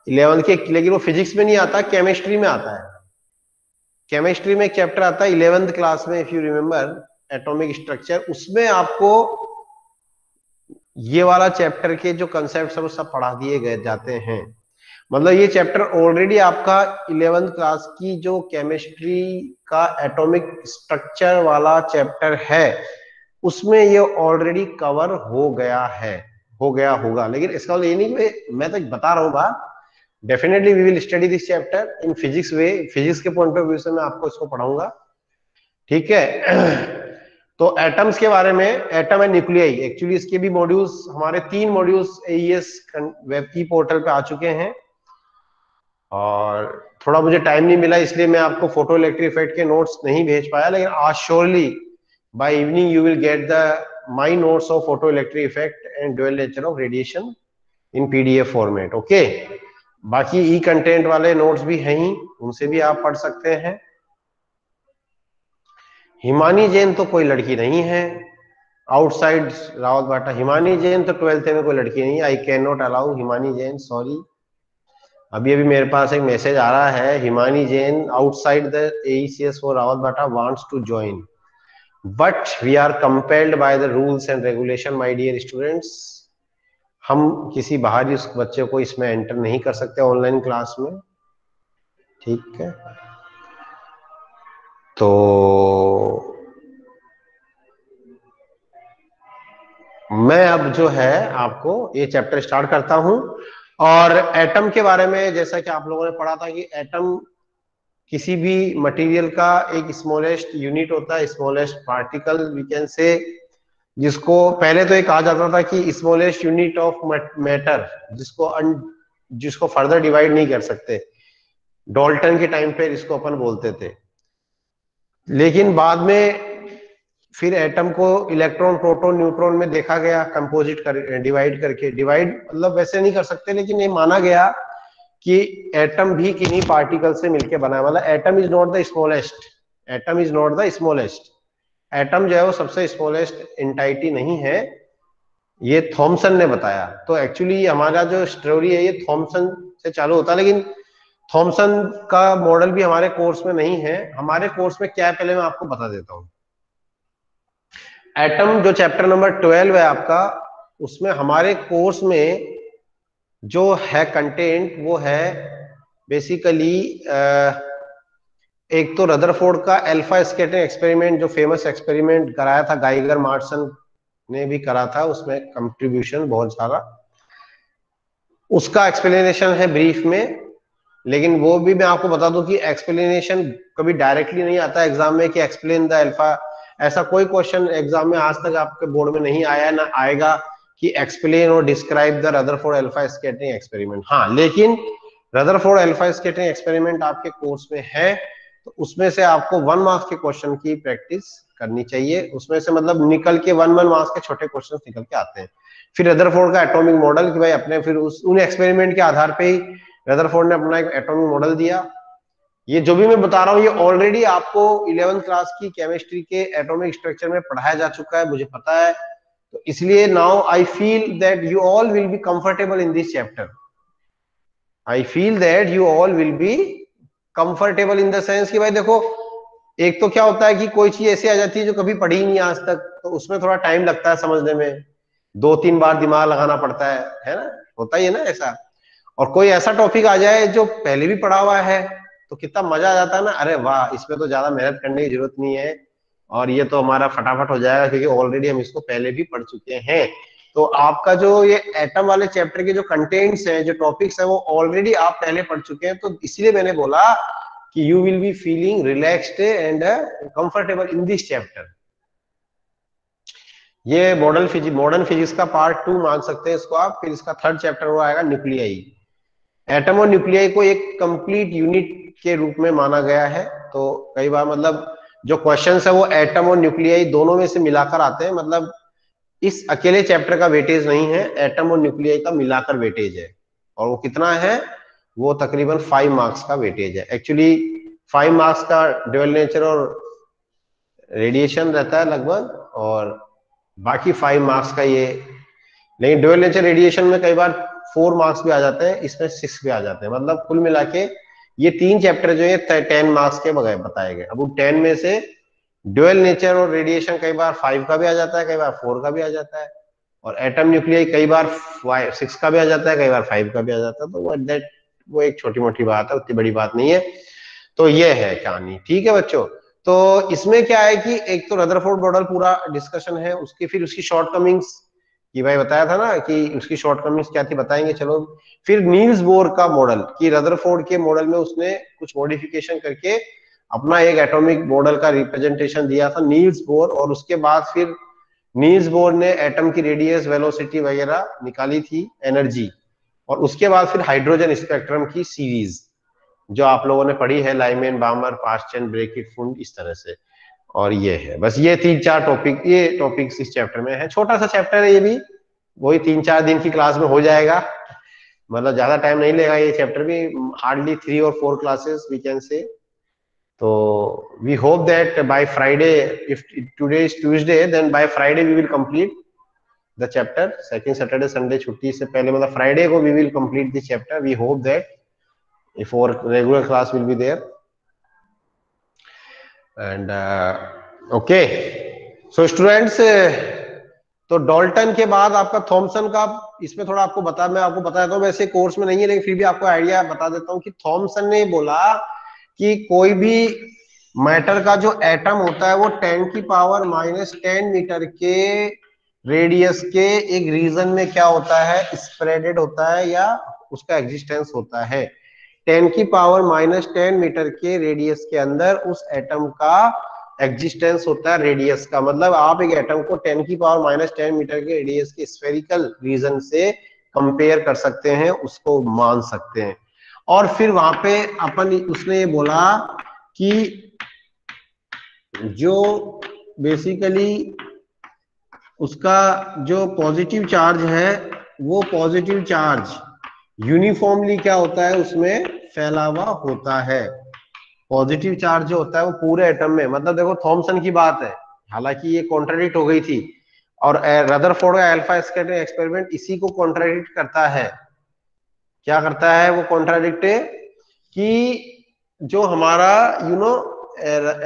11th के, लेकिन वो फिजिक्स में नहीं आता, केमिस्ट्री में आता है। केमिस्ट्री में एक चैप्टर आता है 11th क्लास में, if you remember, atomic structure. उसमें आपको ये वाला चैप्टर के जो कंसेप्ट है वो सब पढ़ा दिए गए जाते हैं। मतलब ये चैप्टर ऑलरेडी आपका 11th क्लास की जो केमिस्ट्री का एटॉमिक स्ट्रक्चर वाला चैप्टर है उसमें ये ऑलरेडी कवर हो गया है, हो गया होगा। लेकिन इसका ये नहीं कि मैं तो बता रहा हूँ बात, definitely we will study this chapter in physics way, physics के पॉइंट ऑफ व्यू से मैं आपको इसको पढ़ाऊंगा, ठीक है। तो एटम्स के बारे में, एटम एंड न्यूक्लियाई, एक्चुअली इसके भी मॉड्यूल्स, हमारे 3 मॉड्यूल्स एईएस वेब की पोर्टल पे आ चुके हैं। और थोड़ा मुझे टाइम नहीं मिला इसलिए मैं आपको फोटो इलेक्ट्रिक इफेक्ट के नोट्स नहीं भेज पाया, लेकिन आज surely by evening you will get the my notes of photo electric effect and dual nature of radiation in PDF format, okay. बाकी ई कंटेंट वाले नोट्स भी हैं ही, उनसे भी आप पढ़ सकते हैं। हिमानी जैन तो कोई लड़की नहीं है आउटसाइड रावत बाटा। हिमानी जैन तो 12th में कोई लड़की नहीं है, I can not allow Himani Jain, sorry. अभी अभी मेरे पास एक मैसेज आ रहा है, Himani Jain outside the AECS for Rawatbhata wants to join but we are compelled by the rules and regulation my dear students. हम किसी बाहरी उस बच्चे को इसमें एंटर नहीं कर सकते ऑनलाइन क्लास में, ठीक है। तो मैं अब जो है आपको ये चैप्टर स्टार्ट करता हूं। और एटम के बारे में जैसा कि आप लोगों ने पढ़ा था कि एटम किसी भी मटेरियल का एक स्मॉलेस्ट यूनिट होता है, स्मॉलेस्ट पार्टिकल वी कैन से, जिसको पहले तो ये कहा जाता था कि स्मॉलेस्ट यूनिट ऑफ मैटर, जिसको फर्दर डिवाइड नहीं कर सकते। डॉल्टन के टाइम पे इसको अपन बोलते थे। लेकिन बाद में फिर एटम को इलेक्ट्रॉन प्रोटॉन न्यूट्रॉन में देखा गया, कंपोजिट कर, डिवाइड करके, डिवाइड मतलब वैसे नहीं कर सकते, लेकिन ये माना गया कि एटम भी किन्हीं पार्टिकल से मिलकर बना है। मतलब atom is not the smallest, atom is not the smallest, atom जो है वो सबसे स्मॉलेस्ट एंटाइटी नहीं है, ये थॉमसन ने बताया। तो एक्चुअली हमारा जो स्टोरी है ये थॉमसन से चालू होता है, लेकिन थॉमसन का मॉडल भी हमारे कोर्स में नहीं है। हमारे कोर्स में क्या है पहले मैं आपको बता देता हूं। एटम जो चैप्टर नंबर 12 है आपका, उसमें हमारे कोर्स में जो है कंटेंट वो है बेसिकली एक तो रदरफोर्ड का अल्फा स्कैटरिंग एक्सपेरिमेंट, जो फेमस एक्सपेरिमेंट कराया था गाइगर मार्सन ने भी करा था, उसमें कंट्रीब्यूशन बहुत सारा, उसका एक्सप्लेनेशन है ब्रीफ में। लेकिन वो भी मैं आपको बता दूं कि एक्सप्लेनेशन कभी डायरेक्टली नहीं आता एग्जाम में कि एक्सप्लेन द अल्फा, ऐसा कोई क्वेश्चन एग्जाम में आज तक आपके बोर्ड में नहीं आया, ना आएगा कि एक्सप्लेन और describe the Rutherford alpha scattering experiment. हाँ, लेकिन रदरफोर्ड अल्फा स्कैटरिंग एक्सपेरिमेंट आपके कोर्स में है, तो उसमें से आपको 1 मार्क्स के क्वेश्चन की प्रैक्टिस करनी चाहिए। उसमें से मतलब निकल के 1 मार्क्स के छोटे क्वेश्चन निकल के आते हैं। फिर रदरफोर्ड का एटॉमिक मॉडल कि भाई अपने फिर उन एक्सपेरिमेंट के आधार पे ही रदरफोर्ड ने अपना एक एटॉमिक मॉडल दिया। ये जो भी मैं बता रहा हूँ ये ऑलरेडी आपको 11th क्लास की केमिस्ट्री के एटॉमिक स्ट्रक्चर में पढ़ाया जा चुका है, मुझे पता है। तो इसलिए now I feel that you all will be comfortable in this chapter. I feel that you all will be comfortable in the sense कि भाई देखो, एक तो क्या होता है कि कोई चीज ऐसी आ जाती है जो कभी पढ़ी नहीं आज तक, तो उसमें थोड़ा टाइम लगता है समझने में, 2-3 बार दिमाग लगाना पड़ता है ना, होता ही है ना ऐसा। और कोई ऐसा टॉपिक आ जाए जो पहले भी पढ़ा हुआ है तो कितना मजा आ जाता है ना, अरे वाह, इसमें तो ज्यादा मेहनत करने की जरूरत नहीं है और ये तो हमारा फटाफट हो जाएगा क्योंकि ऑलरेडी हम इसको पहले भी पढ़ चुके हैं। तो आपका जो ये एटम वाले चैप्टर के जो कंटेंट्स हैं, जो टॉपिक्स हैं, वो ऑलरेडी आप पहले पढ़ चुके हैं। तो इसलिए मैंने बोला कि you will be feeling relaxed and comfortable in this chapter. ये मॉडर्न फिजिक्स का पार्ट 2 मान सकते हैं इसको आप। फिर इसका 3rd चैप्टर वो आएगा न्यूक्लियाई। एटम और न्यूक्लियाई को एक कंप्लीट यूनिट के रूप में माना गया है। तो कई बार मतलब जो क्वेश्चंस है वो एटम और न्यूक्लियाई दोनों में से मिलाकर आते हैं। मतलब इस अकेले चैप्टर का वेटेज नहीं है, एटम और न्यूक्लियाई का मिलाकर वेटेज है। और वो कितना है, वो तकरीबन 5 मार्क्स का वेटेज है। एक्चुअली 5 मार्क्स का ड्यूअल नेचर और रेडिएशन रहता है लगभग, और बाकी 5 मार्क्स का ये। लेकिन ड्यूअल नेचर रेडिएशन में कई बार 4 मार्क्स भी आ जाते हैं, इसमें 6 भी आ जाते हैं। मतलब कुल मिला के ये 3 चैप्टर जो है 10 मार्क्स के बगैर बताए गए। अब 10 में से ड्यूअल नेचर और रेडिएशन कई बार 5 का भी आ जाता है, कई बार 4 का भी आ जाता है, और एटम न्यूक्लियाई कई बार 6 का भी आ जाता है, कई बार 5 का भी आ जाता है। तो वो एक छोटी मोटी बात है, उतनी बड़ी बात नहीं है। तो ये है कहानी, ठीक है बच्चों। तो इसमें क्या है कि एक तो रदरफोर्ड मॉडल पूरा डिस्कशन है, उसकी फिर उसकी शॉर्टकमिंग्स कि भाई बताया था ना कि उसकी शॉर्टकमिंग्स क्या थी, बताएंगे चलो। फिर नील्स बोर का मॉडल कि रदरफोर्ड के मॉडल में उसने कुछ मॉडिफिकेशन करके अपना एक एटॉमिक मॉडल का रिप्रेजेंटेशन दिया था नील्स बोर, और उसके बाद फिर नील्स बोर ने एटम की रेडियस वेलोसिटी वगैरह निकाली थी, एनर्जी, और उसके बाद फिर हाइड्रोजन स्पेक्ट्रम की सीरीज जो आप लोगों ने पढ़ी है, लाइमेन, बामर, पास्चन, ब्रेकिट, फुंड, इस तरह से। और ये है बस, ये 3-4 टॉपिक, ये टॉपिक्स इस चैप्टर में है। छोटा सा चैप्टर है ये भी, वही 3-4 दिन की क्लास में हो जाएगा, मतलब ज्यादा टाइम नहीं लेगा ये चैप्टर भी, हार्डली 3 और 4 क्लासेस वी कैन से। तो we hope that by Friday, if today is Tuesday, then by Friday we will complete the chapter. Second Saturday Sunday छुट्टी से पहले, मतलब फ्राइडे को we will complete the chapter. We hope that if our regular class will be there and okay, so students, तो Dalton के बाद आपका Thompson का, इसमें थोड़ा आपको मैं आपको बता देता हूँ, वैसे कोर्स में नहीं है लेकिन फिर भी आपको आइडिया बता देता हूँ कि थॉमसन ने बोला कि कोई भी मैटर का जो एटम होता है वो 10⁻⁻10 मीटर के रेडियस के एक रीजन में क्या होता है, स्प्रेडेड होता है या उसका एग्जिस्टेंस होता है। 10⁻⁻10 मीटर के रेडियस के अंदर उस एटम का एग्जिस्टेंस होता है। रेडियस का मतलब आप एक एटम को 10⁻⁻10 मीटर के रेडियस के स्फेरिकल रीजन से कंपेयर कर सकते हैं, उसको मान सकते हैं। और फिर वहां पे उसने ये बोला कि जो बेसिकली उसका जो पॉजिटिव चार्ज है, वो पॉजिटिव चार्ज यूनिफॉर्मली क्या होता है, उसमें फैला हुआ होता है। पॉजिटिव चार्ज जो होता है वो पूरे एटम में, मतलब देखो थॉमसन की बात है, हालांकि ये कॉन्ट्राडिक्ट हो गई थी, और रदरफोर्ड का अल्फा स्कैटरिंग एक्सपेरिमेंट इसी को कॉन्ट्राडिक्ट करता है। क्या करता है वो कॉन्ट्राडिक्ट, कि जो हमारा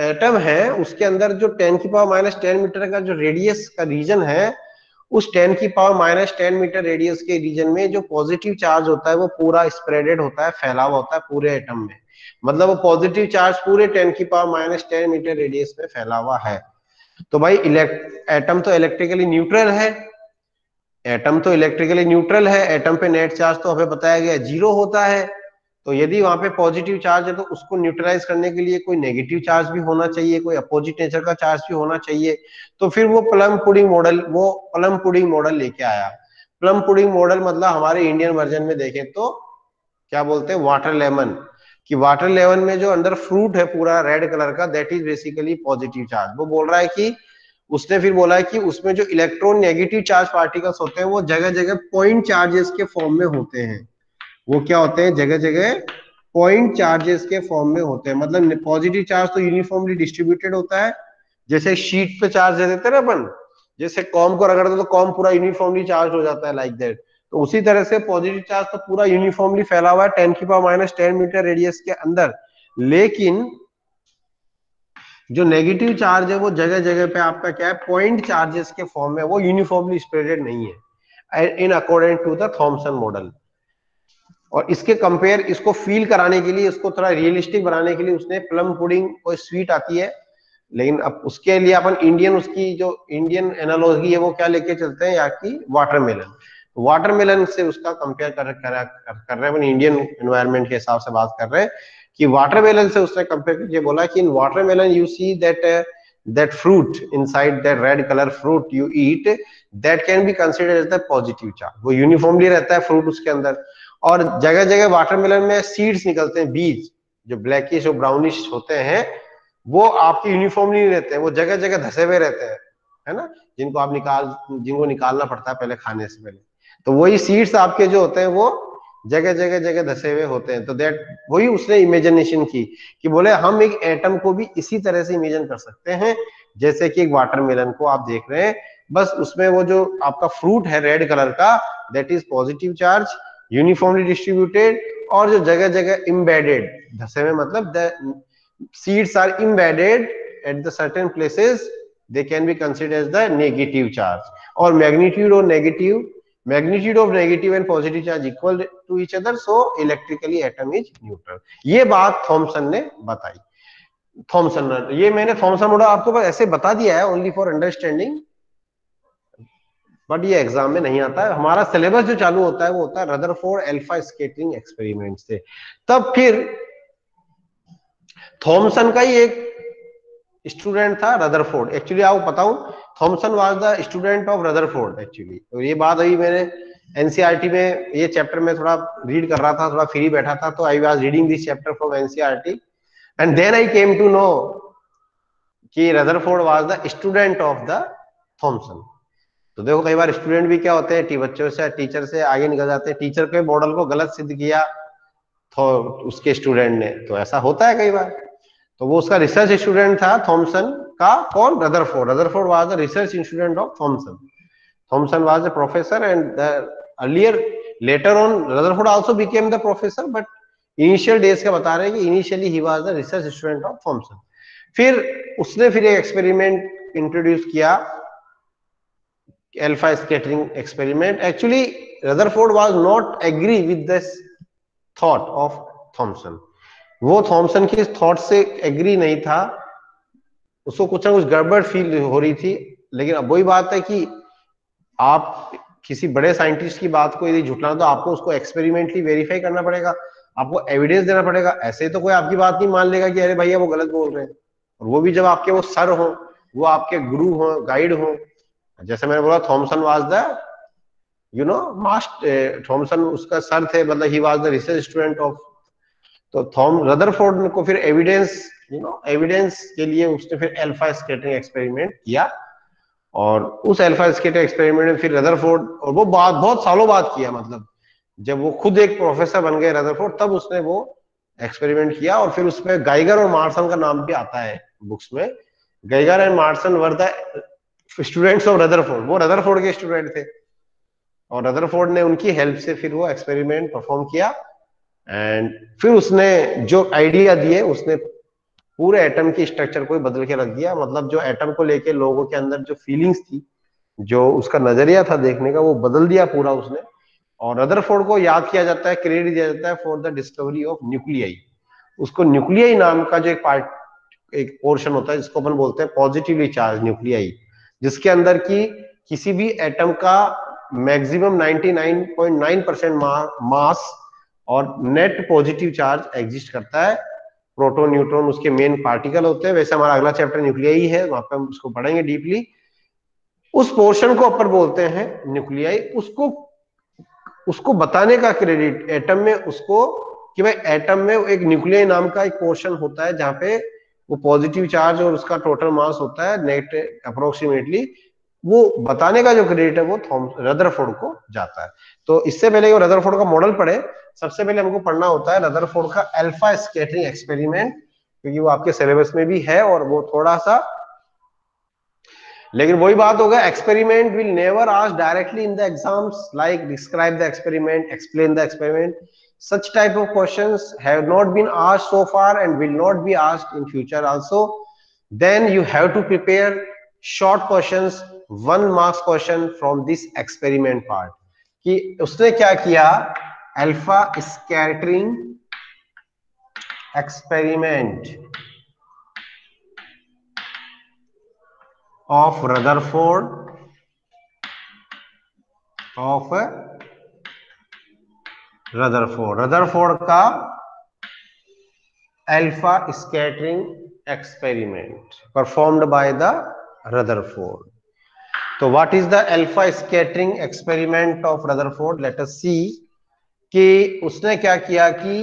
एटम है उसके अंदर जो 10⁻10 मीटर का जो रेडियस का रीजन है, उस 10⁻10 मीटर रेडियस के रीजन में जो पॉजिटिव चार्ज होता है वो पूरा स्प्रेडेड होता है, फैला हुआ होता है पूरे एटम में। मतलब वो पॉजिटिव चार्ज पूरे 10⁻10 मीटर रेडियस में फैला हुआ है। तो भाई एटम तो इलेक्ट्रिकली न्यूट्रल है, एटम तो इलेक्ट्रिकली न्यूट्रल है, एटम पे नेट चार्ज तो हमें बताया गया 0 होता है। तो यदि वहां पे पॉजिटिव चार्ज है तो उसको न्यूट्रलाइज करने के लिए कोई नेगेटिव चार्ज भी होना चाहिए, कोई अपोजिट नेचर का चार्ज भी होना चाहिए। तो फिर वो प्लम पुडिंग मॉडल लेके आया। प्लम पुडिंग मॉडल मतलब हमारे इंडियन वर्जन में देखें तो क्या बोलते हैं, वाटर लेमन, कि वाटर लेमन में जो अंदर फ्रूट है पूरा रेड कलर का, that is basically positive charge. वो बोल रहा है कि उसने फिर बोला है कि उसमें जो इलेक्ट्रॉन नेगेटिव चार्ज पार्टिकल्स होते हैं वो जगह जगह पॉइंट चार्जेस के फॉर्म में होते हैं। वो क्या होते हैं, जगह जगह पॉइंट चार्जेस के फॉर्म में होते हैं। मतलब पॉजिटिव चार्ज तो यूनिफॉर्मली डिस्ट्रीब्यूटेड होता है, जैसे शीट पे चार्ज दे देते हैं ना अपन, जैसे कॉम को रगड़ दो तो कॉम पूरा यूनिफॉर्मली चार्ज हो जाता है, लाइक दैट। तो उसी तरह से पॉजिटिव चार्ज तो पूरा यूनिफॉर्मली फैला हुआ है 10⁻10 मीटर रेडियस के अंदर। लेकिन जो नेगेटिव चार्ज है वो जगह जगह पे आपका क्या है, पॉइंट चार्जेस के फॉर्म में, वो यूनिफॉर्मली स्प्रेडेड नहीं है in according to the Thomson model. और इसके कंपेयर, इसको फील कराने के लिए, इसको थोड़ा रियलिस्टिक बनाने के लिए उसने प्लम पुडिंग, कोई स्वीट आती है, लेकिन अब उसके लिए अपन इंडियन, उसकी जो इंडियन एनालॉजी है वो क्या लेके चलते हैं, यहाँ की वाटरमेलन। वाटरमेलन से उसका कंपेयर कर रहे हैं, इंडियन एनवायरनमेंट के हिसाब से बात कर रहे हैं कि वाटरमेलन से उसने कंपेयर करके बोला कि in watermelon you see that fruit inside that red color fruit you eat, that can be considered as the positive charge। वो यूनिफॉर्मली रहता है फ्रूट उसके अंदर, और जगह जगह वाटरमेलन में सीड्स निकलते हैं, बीज जो ब्लैकिश और ब्राउनिश होते हैं, वो आपके यूनिफॉर्मली नहीं रहते हैं, वो जगह जगह धसे हुए रहते हैं, है ना, जिनको निकालना पड़ता है पहले खाने से पहले। तो वही सीड्स आपके जो होते हैं वो जगह जगह धसे हुए होते हैं। तो दैट वही उसने इमेजिनेशन की कि बोले हम एक एटम को भी इसी तरह से इमेजिन कर सकते हैं, जैसे कि एक वाटरमेलन को आप देख रहे हैं, बस उसमें वो जो आपका फ्रूट है रेड कलर का, that is positive charge, uniformly distributed, और जो जगह जगह इम्बेडेड, धसे में मतलब the seeds are embedded at the certain places, they can be considered as the negative charge. और magnitude of negative and positive charge equal to each other, so electrically atom is neutral. ये बात Thompson ने बताई। ये मैंने Thompson model आपको बस ऐसे बता दिया है, ओनली फॉर अंडरस्टैंडिंग, बट ये एग्जाम में नहीं आता है। हमारा सिलेबस जो चालू होता है वो होता है रदरफोर्ड अल्फा स्कैटरिंग एक्सपेरिमेंट से। तब फिर थॉमसन का ही एक स्टूडेंट था रदरफोर्ड। एक्चुअली आपको बताऊं, Thomson was the student of Rutherford actually. तो ये बात अभी मैंने एनसीईआरटी में ये चैप्टर में थोड़ा रीड कर रहा था, थोड़ा फ्री बैठा था, तो I was reading this chapter from NCERT and then I came to know कि Rutherford was the student of the Thomson. तो देखो कई बार स्टूडेंट भी क्या होते हैं, बच्चों से टीचर से आगे निकल जाते हैं, टीचर के मॉडल को गलत सिद्ध किया तो उसके स्टूडेंट ने, तो ऐसा होता है कई बार। तो वो उसका रिसर्च स्टूडेंट था थॉमसन का, कौन? Rutherford was the research student of Thomson. Thomson was the professor and earlier later on Rutherford also became the professor, but initial days का बता रहे हैं कि initially he was the research student of Thomson. फिर उसने फिर एक experiment introduce किया, alpha scattering experiment. Actually Rutherford was not agree with this thought of Thomson. वो थॉमसन की थॉट से एग्री नहीं था, उसको कुछ ना कुछ गड़बड़ फील हो रही थी। लेकिन अब वही बात है कि आप किसी बड़े साइंटिस्ट की बात को यदि झुटलाना, तो आपको उसको एक्सपेरिमेंटली वेरीफाई करना पड़ेगा, आपको एविडेंस देना पड़ेगा। ऐसे तो कोई आपकी बात नहीं मान लेगा कि अरे भैया वो गलत बोल रहे हैं, और वो भी जब आपके वो सर हो, वो आपके गुरु हो, गाइड हो। जैसे मैंने बोला Thomson was the master, Thomson उसका सर थे, मतलब he was the research student of. तो रदरफोर्ड को फिर एविडेंस के लिए उसने फिर अल्फा स्कैटरिंग एक्सपेरिमेंट किया, और उस अल्फा स्कैटरिंग एक्सपेरिमेंट में फिर रदरफोर्ड, और वो बात बहुत सालों बाद किया, मतलब जब वो खुद एक प्रोफेसर बन गए रदरफोर्ड, तब उसने वो एक्सपेरिमेंट किया। और फिर उसमें गाइगर और मार्सन का नाम भी आता है बुक्स में। Geiger and Marsons were the students of Rutherford, वो रदरफोर्ड के स्टूडेंट थे, और रदरफोर्ड ने उनकी हेल्प से फिर वो एक्सपेरिमेंट परफॉर्म किया। एंड फिर उसने जो आइडिया दिए, उसने पूरे एटम की स्ट्रक्चर को बदल के रख दिया। मतलब जो एटम को लेके लोगों के अंदर जो फीलिंग्स थी, जो उसका नजरिया था देखने का, वो बदल दिया पूरा उसने। और रदरफोर्ड को याद किया जाता है, क्रेडिट दिया जाता है for the discovery of nuclei. उसको न्यूक्लियाई नाम का जो एक पोर्शन होता है, जिसको अपन बोलते हैं पॉजिटिवली चार्ज न्यूक्लियाई, जिसके अंदर की किसी भी एटम का मैक्सिमम 99.9% मास और नेट पॉजिटिव चार्ज एग्जिस्ट करता है। प्रोटॉन न्यूट्रॉन उसके मेन पार्टिकल होते हैं। वैसे हमारा अगला चैप्टर न्यूक्लियाई है, वहां पे हम उसको पढ़ेंगे डीपली। उस पोर्शन को अपन बोलते हैं न्यूक्लियाई। उसको बताने का क्रेडिट एटम में, उसको कि भाई एटम में एक न्यूक्लियाई नाम का एक पोर्शन होता है, जहां पे वो पॉजिटिव चार्ज और उसका टोटल मास होता है नेट अप्रोक्सीमेटली, वो बताने का जो क्रेडिट है वो रदरफोर्ड को जाता है। तो इससे पहले रदरफोर्ड का मॉडल पढ़े, सबसे पहले हमको पढ़ना होता है रदरफोर्ड का अल्फा स्कैटरिंग एक्सपेरिमेंट, क्योंकि वो आपके सिलेबस में भी है, और वो थोड़ा सा, लेकिन वही बात होगा, experiment will never ask directly in the exams like describe the experiment, explain the experiment. Such type of questions have not been asked so far and will not be asked in future also. Then you have to prepare short questions, 1 marks question from this experiment part. कि उसने क्या किया, alpha scattering experiment of Rutherford Rutherford का alpha scattering experiment performed by the Rutherford. तो what is the alpha scattering experiment of Rutherford? Let us see कि उसने क्या किया कि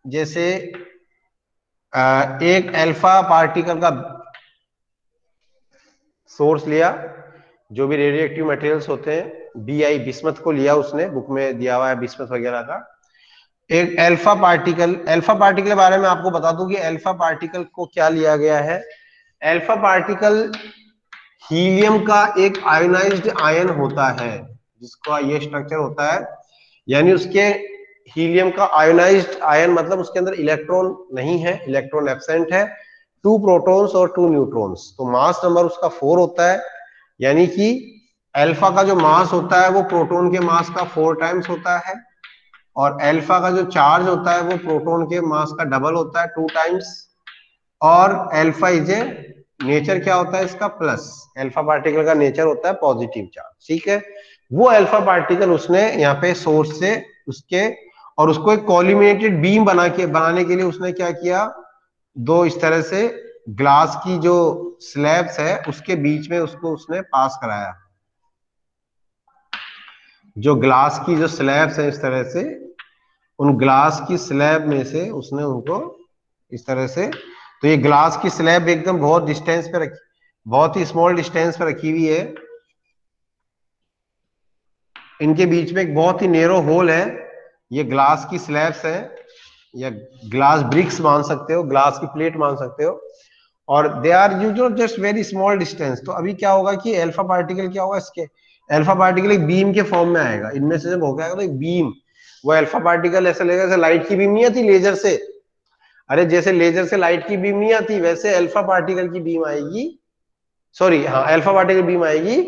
जैसे एक अल्फा पार्टिकल का सोर्स लिया, जो भी रेडियो एक्टिव मटेरियल्स होते हैं, BI बिस्मथ को लिया उसने, बुक में दिया हुआ है बिस्मथ वगैरह का। एक अल्फा पार्टिकल के बारे में आपको बता दूं कि अल्फा पार्टिकल को क्या लिया गया है। अल्फा पार्टिकल हीलियम का एक आयोनाइज्ड आयन होता है, जिसका ये स्ट्रक्चर होता है, यानी उसके हीलियम का आयोनाइज्ड आयन मतलब उसके अंदर इलेक्ट्रॉन नहीं है, इलेक्ट्रॉन एब्सेंट है, 2 प्रोटॉन्स और 2 न्यूट्रॉन्स। तो मास नंबर उसका 4 होता है, यानी कि अल्फा का जो मास होता है वो प्रोटॉन के मास का 4 टाइम्स होता है, और अल्फा का जो चार्ज होता है वो प्रोटॉन के मास का डबल होता है, 2 टाइम्स। और अल्फा इज ए नेचर क्या होता है इसका, प्लस। अल्फा पार्टिकल का नेचर होता है पॉजिटिव चार्ज, ठीक है। वो अल्फा पार्टिकल उसने यहाँ पे सोर्स से उसके, और उसको एक कॉल्यूमिनेटेड बीम बनाने के लिए उसने क्या किया, दो इस तरह से ग्लास की जो स्लैब्स है उसके बीच में उसको उसने पास कराया। जो ग्लास की जो स्लैब्स है इस तरह से, उन ग्लास की स्लैब में से उसने उनको इस तरह से, तो ये ग्लास की स्लैब एकदम बहुत डिस्टेंस पे रखी, बहुत ही स्मॉल डिस्टेंस पे रखी हुई है। इनके बीच में एक बहुत ही नेरो होल है, ये ग्लास की स्लैब्स है, या ग्लास ब्रिक्स मान सकते हो, ग्लास की प्लेट मान सकते हो, और they are usual just very small distance. तो अभी क्या होगा कि अल्फा पार्टिकल क्या होगा, इसके अल्फा पार्टिकल एक बीम के फॉर्म में आएगा, इनमें से जब हो गया तो एक बीम, वो अल्फा पार्टिकल ऐसा लगेगा जैसे लाइट की बीम नहीं आती लेजर से, अरे जैसे लेजर से लाइट की बीम नहीं आती वैसे अल्फा पार्टिकल की बीम आएगी, सॉरी हाँ अल्फा पार्टिकल बीम आएगी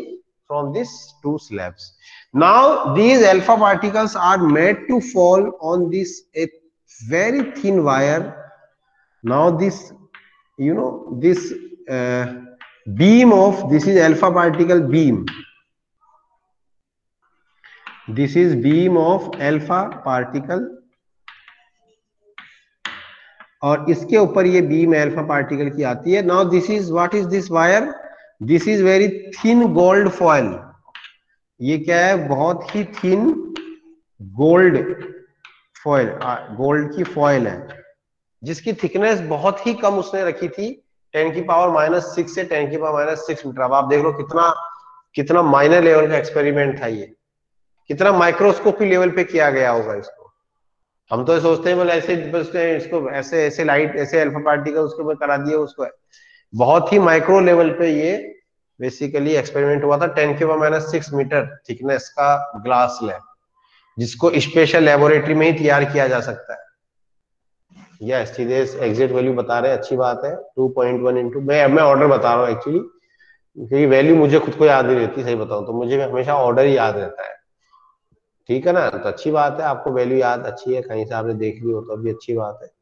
from this two slabs. Now these alpha particles are made to fall on this a very thin wire. Now this, you know, this beam of, this is alpha particle beam, this is beam of alpha particle, और इसके ऊपर ये beam alpha particle की आती है। Now this is, what is this wire, this is very thin gold foil, ये क्या है, बहुत ही थिन गोल्ड फॉयल, गोल्ड की फॉयल है, जिसकी थिकनेस बहुत ही कम उसने रखी थी, 10⁻⁻⁶ से 10⁻⁻⁶ मीटर। अब आप देख लो कितना कितना माइनर लेवल का एक्सपेरिमेंट था ये, कितना माइक्रोस्कोपी लेवल पे किया गया होगा इसको। हम तो सोचते हैं बोले ऐसे बस इसको ऐसे ऐसे लाइट ऐसे अल्फा पार्टिकल उसके ऊपर करा दिए उसको, बहुत ही माइक्रो लेवल पे ये बेसिकली एक्सपेरिमेंट हुआ था। 10⁻⁻⁶ मीटर थिकनेस का ग्लास स्लैब, जिसको स्पेशल लेबोरेटरी में ही तैयार किया जा सकता है। यस सीधे एग्जिट वैल्यू बता रहे हैं, अच्छी बात है। 2.1 इंटू, मैं ऑर्डर बता रहा हूँ एक्चुअली, क्योंकि वैल्यू मुझे खुद को याद नहीं रहती, सही बताऊं तो मुझे हमेशा ऑर्डर ही याद रहता है, ठीक है ना। तो अच्छी बात है, आपको वैल्यू याद अच्छी है, कहीं से आपने देख ली हो तो भी अच्छी बात है।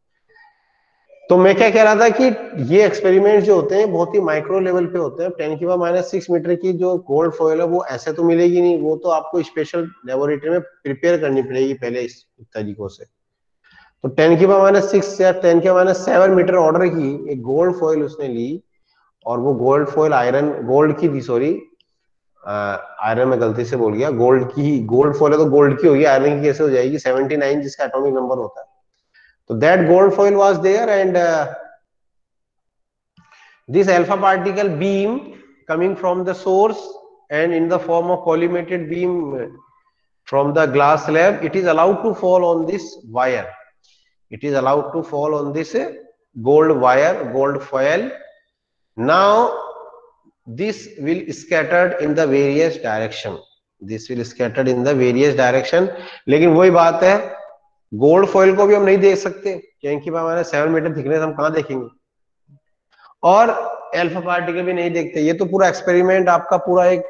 तो मैं क्या कह रहा था कि ये एक्सपेरिमेंट जो होते हैं बहुत ही माइक्रो लेवल पे होते हैं। 10⁻⁻⁶ मीटर की जो गोल्ड फॉयल है वो ऐसे तो मिलेगी नहीं, वो तो आपको स्पेशल लेबोरेटरी में प्रिपेयर करनी पड़ेगी पहले इस तरीकों से। तो 10⁻⁶ या 10⁻⁷ मीटर ऑर्डर की एक गोल्ड फॉयल उसने ली, और वो गोल्ड फॉयल आयरन गोल्ड की थी, सॉरी आयरन में गलती से बोल गया, गोल्ड की, गोल्ड फॉयल है तो गोल्ड की होगी, आयरन की कैसे हो जाएगी, 79 जिसका एटॉमिक नंबर होता है। तो that gold foil was there, and this alpha particle beam coming from the source and in the form of collimated beam from the glass slab, it is allowed to fall on this wire, it is allowed to fall on this gold wire, gold foil. Now this will scattered in the various direction, this will scattered in the various direction। लेकिन वही बात है, gold foil को भी हम नहीं देख सकते क्योंकि हमारे 7 मीटर थिकनेस हम कहाँ देखेंगे, और अल्फा पार्टिकल भी नहीं देखते। ये तो पूरा एक्सपेरिमेंट आपका पूरा एक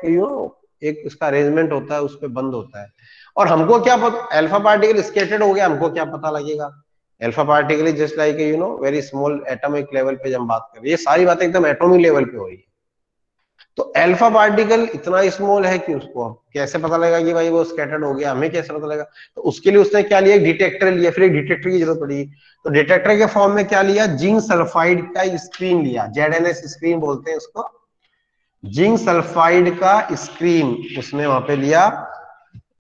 एक इसका अरेंजमेंट होता है, उस पर बंद होता है। और हमको क्या पता अल्फा पार्टिकल स्कैटर्ड हो गया, हमको क्या पता लगेगा। Alpha particle is just like very small atomic level पे जब हम बात कर रहे हैं, ये सारी बातें एकदम एटॉमिक लेवल पे हो रही है। तो अल्फा पार्टिकल इतना स्मॉल है कि उसको कैसे पता लगेगा कि भाई वो स्कैटर्ड हो गया, हमें कैसे पता लगेगा। तो उसके लिए उसने क्या लिया, एक डिटेक्टर लिया, फिर एक डिटेक्टर की जरूरत पड़ी। तो डिटेक्टर के फॉर्म में क्या लिया, जिंक सल्फाइड का स्क्रीन लिया, ZNS स्क्रीन बोलते हैं उसको, जिंक सल्फाइड का स्क्रीन उसने वहां पे लिया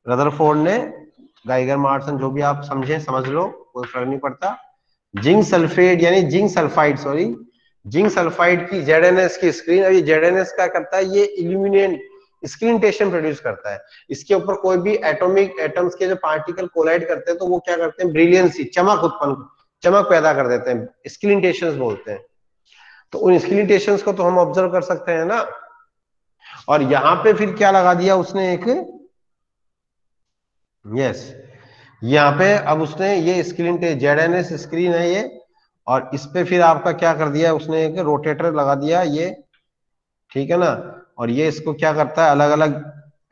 रदरफोर्ड ने, गाइगर मार्सन जो भी आप समझे समझ लो, कोई फर्क नहीं पड़ता। जिंक सल्फेट यानी zinc sulphide, sorry zinc sulphide की ZNS की स्क्रीन। अब ये ZNS क्या करता है, ये इल्यूमिनेट स्क्रीनटेशन प्रोड्यूस करता है। इसके ऊपर कोई भी एटॉमिक एटम्स के जो पार्टिकल कोलाइड करते हैं तो वो क्या करते हैं, ब्रिलियंसी, चमक पैदा कर देते हैं, स्क्रीनटेशंस बोलते हैं। तो उन स्क्रीनटेशंस को तो हम ऑब्जर्व कर सकते हैं ना। और यहाँ पे फिर क्या लगा दिया उसने, एक यस यहाँ पे अब उसने ये स्क्रीन ZNS स्क्रीन है ये, और इस पे फिर आपका क्या कर दिया उसने, एक रोटेटर लगा दिया ये, ठीक है ना। और ये इसको क्या करता है, अलग अलग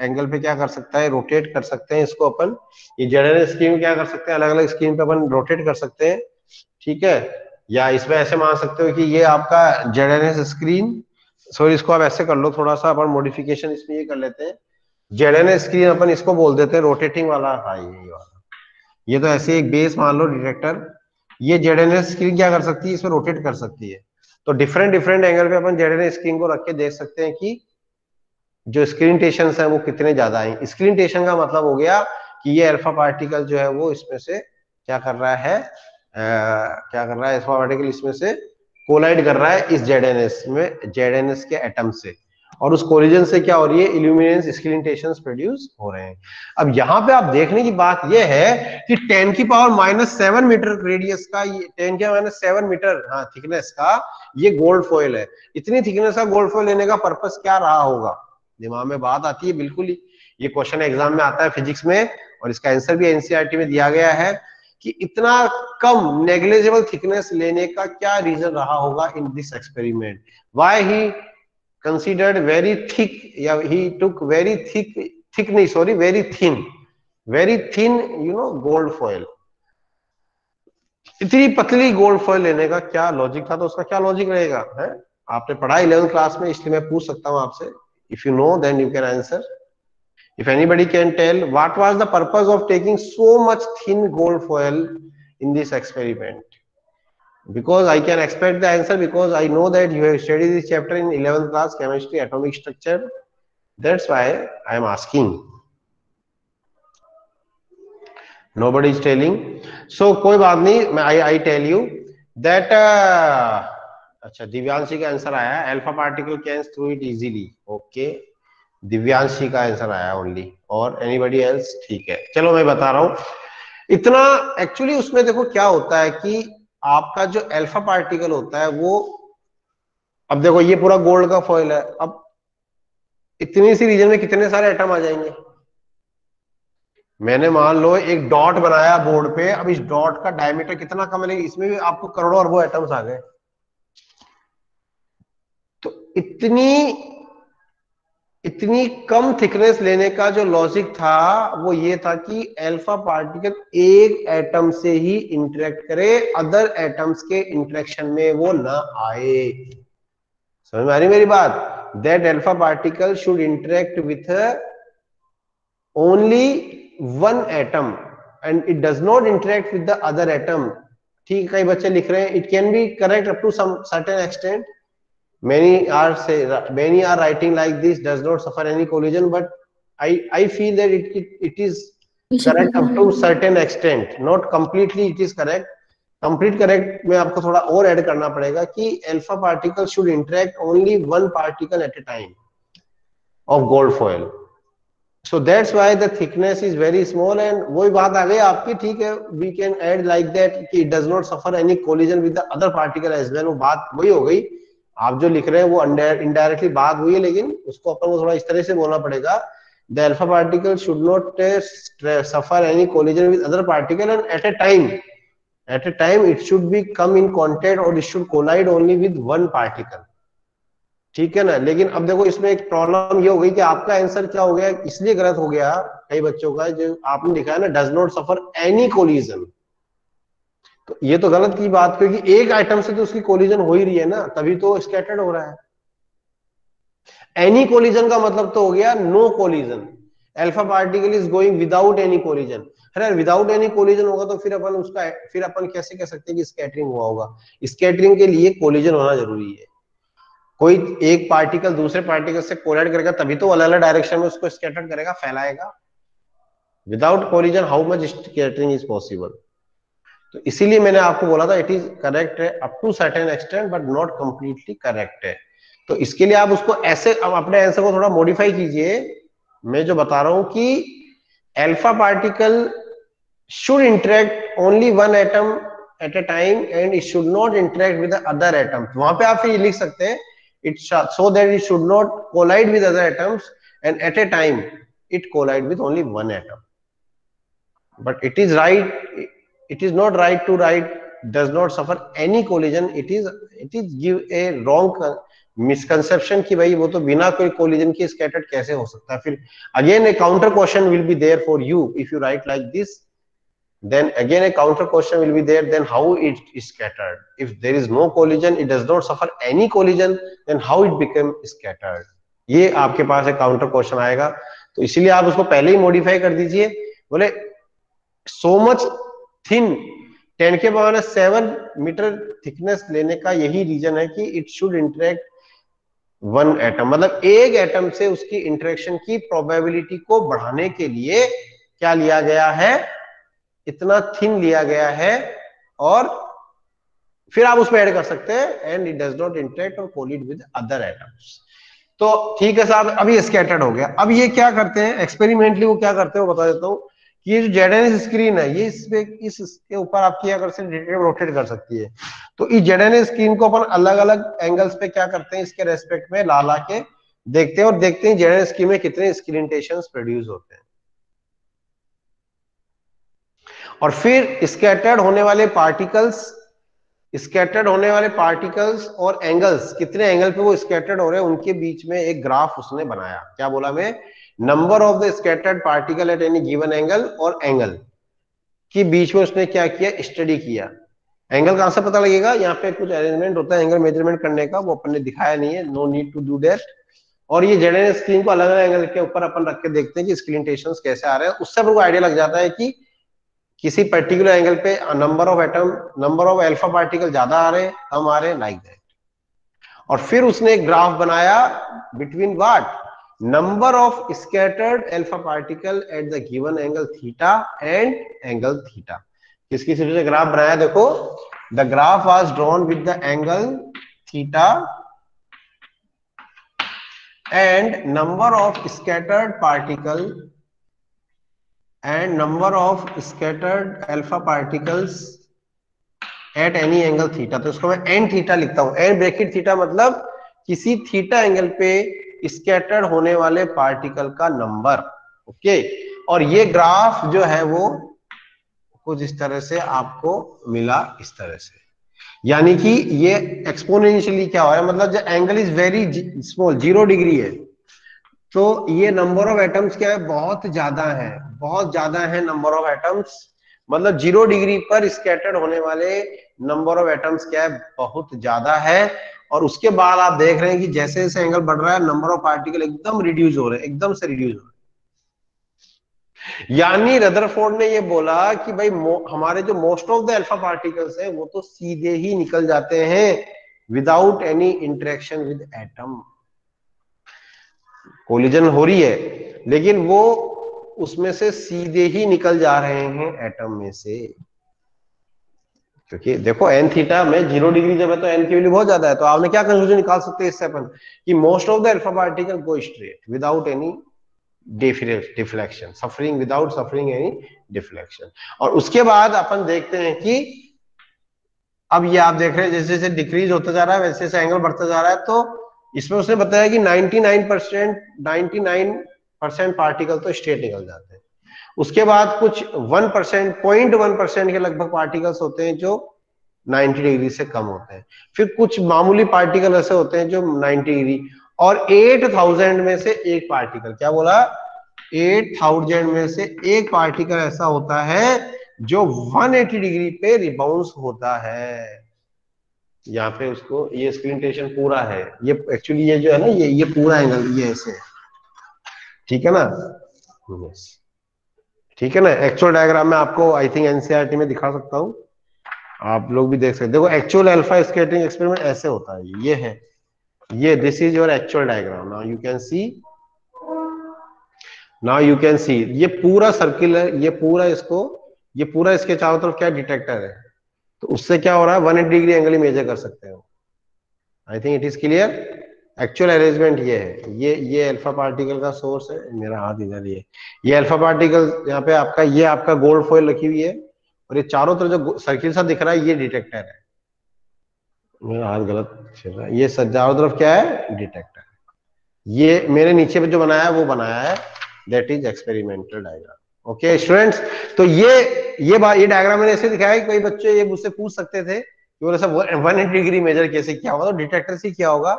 एंगल पे क्या कर सकता है, रोटेट कर सकते हैं इसको अपन। ये ZNS स्क्रीन क्या कर सकते हैं, अलग अलग स्क्रीन पे अपन रोटेट कर सकते हैं, ठीक है। या इसमें ऐसे मान सकते हो कि ये आपका ZNS स्क्रीन, सॉरी इसको आप ऐसे कर लो, थोड़ा सा अपन मॉडिफिकेशन इसमें ये कर लेते हैं। ZNS स्क्रीन अपन इसको बोल देते हैं रोटेटिंग वाला, हाँ ये वाला। ये तो ऐसे एक बेस मान लो डिटेक्टर, ये ZNS स्क्रीन क्या कर सकती है, इसमें रोटेट कर सकती है। तो डिफरेंट डिफरेंट एंगल पे अपन ZNS स्क्रीन को रख के देख सकते हैं कि जो स्क्रीन टेशन है वो कितने ज्यादा है। स्क्रीन टेशन का मतलब हो गया कि ये अल्फा पार्टिकल जो है वो इसमें से क्या कर रहा है, क्या कर रहा है, अल्फा पार्टिकल इसमें से कोलाइड कर रहा है इस ZNS में, ZNS के एटम से, और उस कोलिजन से क्या हो रही है, इल्यूमिनेंस स्क्रीन प्रोड्यूस हो रहे हैं। अब यहाँ पे आप देखने की बात यह है कि 10⁻⁷ मीटर रेडियस का, ये 10⁻⁷ मीटर, हाँ, थिकनेस का ये गोल्ड फॉइल है। इतनी थिकनेस का गोल्ड फॉइल लेने का पर्पस क्या रहा होगा, दिमाग में बात आती है बिल्कुल ही। ये क्वेश्चन एग्जाम में आता है फिजिक्स में, और इसका आंसर भी एनसीईआरटी में दिया गया है कि इतना कम नेग्लिजिबल थिकनेस लेने का क्या रीजन रहा होगा in this experiment, why he considered very thick, या ही टुक वेरी थिक नहीं sorry very thin gold foil. इतनी पतली गोल्ड फॉइल लेने का क्या लॉजिक था, तो उसका क्या लॉजिक रहेगा है? आपने पढ़ा 11th क्लास में, इसलिए मैं पूछ सकता हूं आपसे, if you know then you can answer. If anybody can tell what was the purpose of taking so much thin gold foil in this experiment? Because I can expect the answer, because I know that you have studied this chapter in 11th class chemistry, atomic structure. That's why I am asking. Nobody is telling. So कोई बात नहीं, मैं I tell you that अच्छा दिव्यांशी का answer आया, alpha particle can through it easily. Okay, Divyanshi का answer आया only, और एनीबडी एल्स? ठीक है, चलो मैं बता रहा हूं इतना। एक्चुअली उसमें देखो क्या होता है कि आपका जो अल्फा पार्टिकल होता है वो, अब देखो ये पूरा गोल्ड का फॉइल है, अब इतनी सी रीजन में कितने सारे एटम आ जाएंगे। मैंने मान लो एक डॉट बनाया बोर्ड पे, अब इस डॉट का डायमीटर कितना कम है, इसमें भी आपको करोड़ों अरबों एटम्स आ गए। तो इतनी कम थिकनेस लेने का जो लॉजिक था वो ये था कि अल्फा पार्टिकल एक एटम से ही इंटरेक्ट करे, अदर एटम्स के इंटरेक्शन में वो ना आए। समझ में आ रही मेरी बात? That alpha particle should interact with only one atom and it does not interact with the other atom. ठीक, कई बच्चे लिख रहे हैं it can be correct up to some certain extent, many are writing like this, does not suffer any collision, but I feel that it is correct up to certain extent, not completely it is correct. complete correct में आपको थोड़ा और add करना पड़ेगा कि alpha particle should interact only one particle at a time of gold foil, so that's why the thickness is very small। and वही बात आ गई आपकी, ठीक है, we can add like that कि it does not suffer any collision with the other particle as well। वो बात वही हो गई, आप जो लिख रहे हैं वो इनडायरेक्टली बात हुई है, लेकिन उसको अपन को थोड़ा इस तरह से बोलना पड़ेगा, the alpha particle should not suffer any collision with other particle and at a time it should be come in contact और it should collide only with one particle. ठीक है ना। लेकिन अब देखो इसमें एक प्रॉब्लम ये हो गई कि आपका आंसर क्या हो गया, इसलिए गलत हो गया कई बच्चों का, जो आपने लिखा है ना does not suffer any collision, तो ये तो गलत की बात, क्योंकि एक आइटम से तो उसकी कोलिजन हो ही रही है ना, तभी तो स्कैटर्ड हो रहा है। एनी कोलिजन का मतलब तो हो गया no collision, alpha particle is going without any collision. अरे विदाउट एनी कोलिजन होगा तो फिर अपन कैसे कह सकते हैं कि स्कैटरिंग हुआ होगा? स्कैटरिंग के लिए कोलिजन होना जरूरी है, कोई एक पार्टिकल दूसरे पार्टिकल से कोलाइड करेगा तभी तो अलग अलग डायरेक्शन में उसको स्कैटर करेगा, फैलाएगा। Without collision how much scattering is possible? तो इसीलिए मैंने आपको बोला था इट इज करेक्ट है up to certain extent but not completely correct है। तो इसके लिए आप उसको ऐसे, अब अपने आंसर को थोड़ा मॉडिफाई कीजिए। मैं जो बता रहा हूं कि alpha particle should interact only one atom at a time and it should not interact with other atom. वहां पे आप फिर लिख सकते हैं it so that it should not collide with other atoms and at a time it collide with only one atom. but it is right, it is not right to write does not suffer any collision. It is give a wrong misconception कि भाई वो तो बिना कोई collision के scattered कैसे हो सकता है. फिर again a counter question will be there for you if you write like this. Then again a counter question will be there. Then how it is scattered? If there is no collision, it does not suffer any collision, then how it became scattered? ये आपके पास एक counter question आएगा, तो इसीलिए आप उसको पहले ही modify कर दीजिए. बोले सो मच थिन 10 के पावर 7 मीटर थिकनेस लेने का यही रीजन है कि it should interact one atom, मतलब एक एटम से उसकी इंटरेक्शन की प्रोबेबिलिटी को बढ़ाने के लिए क्या लिया गया है, इतना थिन लिया गया है. और फिर आप उसमें ऐड कर सकते हैं and it does not interact और कोलिड विद अदर एटम्स. तो ठीक है साहब, अभी स्कैटर्ड हो गया. अब ये क्या करते हैं एक्सपेरिमेंटली, वो क्या करते हैं वो बता देता हूँ. ये जो जेडएनएस स्क्रीन है, ये इसके ऊपर आपकी अगर से रोटेट कर सकती है, तो इस जेडएनएस स्क्रीन को अपन अलग अलग एंगल्स पे क्या करते हैं, इसके रेस्पेक्ट में ला के देखते हैं और देखते हैं जेडएनएस स्क्रीन में कितने स्क्रीनटेशंस प्रोड्यूस होते हैं. और फिर स्कैटर्ड होने वाले पार्टिकल्स और एंगल्स, कितने एंगल पे वो स्कैटर्ड हो रहे हैं, उनके बीच में एक ग्राफ उसने बनाया. क्या बोला मैं, number of the scattered particle at any given angle और एंगल के बीच में उसने क्या किया, स्टडी किया. एंगल कहां से पता लगेगा, यहाँ पे कुछ अरेंजमेंट होता है एंगल मेजरमेंट करने का, वो अपन ने दिखाया नहीं है, no need to do that. और ये जेडएनएस स्क्रीन को अलग अलग एंगल के ऊपर अपन रख के देखते हैं कि स्क्रीनटेशंस कैसे आ रहे हैं. उससे अपन को आइडिया लग जाता है कि किसी पर्टिकुलर एंगल पे नंबर ऑफ अल्फा पार्टिकल ज्यादा आ रहे हैं, कम आ रहे हैं, लाइक दैट. और फिर उसने एक ग्राफ बनाया between what, number of scattered alpha particle at the given angle theta and angle theta. किसकी सिर्फ से ग्राफ बनाया, देखो the graph was drawn with the angle theta and number of scattered particle and number of scattered alpha particles at any angle theta. तो इसको मैं n theta लिखता हूं, n ब्रैकेट थीटा मतलब किसी थीटा एंगल पे स्कैटर्ड होने वाले पार्टिकल का नंबर. ओके, और ये ग्राफ जो है वो कुछ इस तरह से आपको मिला, इस तरह से. यानी कि ये एक्सपोनेंशियली क्या हो रहा है, मतलब जो angle is very small, 0 degree है, तो ये नंबर ऑफ एटम्स क्या है, बहुत ज्यादा है नंबर ऑफ एटम्स. मतलब 0 डिग्री पर स्कैटर्ड होने वाले नंबर ऑफ एटम्स क्या है, बहुत ज्यादा है. और उसके बाद आप देख रहे हैं कि जैसे जैसे एंगल बढ़ रहा है, नंबर ऑफ पार्टिकल एकदम रिड्यूस हो रहे हैं, एकदम से रिड्यूस हो रहे हैं. यानी रदरफोर्ड ने ये बोला कि भाई हमारे जो most of the alpha particles है वो तो सीधे ही निकल जाते हैं without any interaction with atom. Collision हो रही है लेकिन वो उसमें से सीधे ही निकल जा रहे हैं एटम में से. क्योंकि देखो एन थीटा में 0 डिग्री जब है तो एन की वैल्यू बहुत ज्यादा है, तो आपने क्या कंक्लूजन निकाल सकते हैं इससे अपन, कि most of the alpha particle go straight without any deflection, without suffering any deflection. और उसके बाद अपन देखते हैं कि अब ये आप देख रहे हैं जैसे जैसे डिक्रीज होता जा रहा है वैसे वैसे एंगल बढ़ता जा रहा है. तो इसमें उसने बताया कि 99% पार्टिकल तो स्ट्रेट निकल जाते हैं. उसके बाद कुछ 0.1% के लगभग पार्टिकल्स होते हैं जो 90 डिग्री से कम होते हैं. फिर कुछ मामूली पार्टिकल ऐसे होते हैं जो 90 डिग्री, और 8000 में से एक पार्टिकल, क्या बोला, 8000 में से एक पार्टिकल ऐसा होता है जो 180 डिग्री पे रिबाउंस होता है. यहाँ पे उसको ये स्क्रीनटेशन पूरा है, ये एक्चुअली ये जो है ना ये पूरा एंगल ये ऐसे है, ठीक है ना. ठीक है ना. एक्चुअल डायग्राम में आपको आई थिंक एनसीईआरटी में दिखा सकता हूँ, आप लोग भी देख सकते हैं. देखो एक्चुअल अल्फा स्कैटरिंग एक्सपेरिमेंट ऐसे होता है, ये है, ये this is your actual diagram. Now you can see ये पूरा सर्किल है, ये पूरा इसके चारों तरफ क्या डिटेक्टर है, तो उससे क्या हो रहा है 180 डिग्री एंगल ही मेजर कर सकते हो. आई think it is clear. Actual arrangement ये है, ये अल्फा पार्टिकल का सोर्स है, मेरा हाथ इधर, ये अल्फा पार्टिकल यहाँ पे आपका, ये आपका गोल्ड फॉइल रखी हुई है, और ये चारों तरफ जो सर्किल सा दिख रहा है ये डिटेक्टर है. मेरा हाथ गलत चल रहा है, ये चारों तरफ क्या है, डिटेक्टर है. ये मेरे नीचे पे जो बनाया है वो बनाया है, that is experimental diagram. Okay students, तो ये डायग्राम मैंने ऐसे दिखाया कि कई बच्चे ये मुझसे पूछ सकते थे कि बोले सब 180 डिग्री मेजर कैसे किया होगा, तो डिटेक्टर से क्या होगा,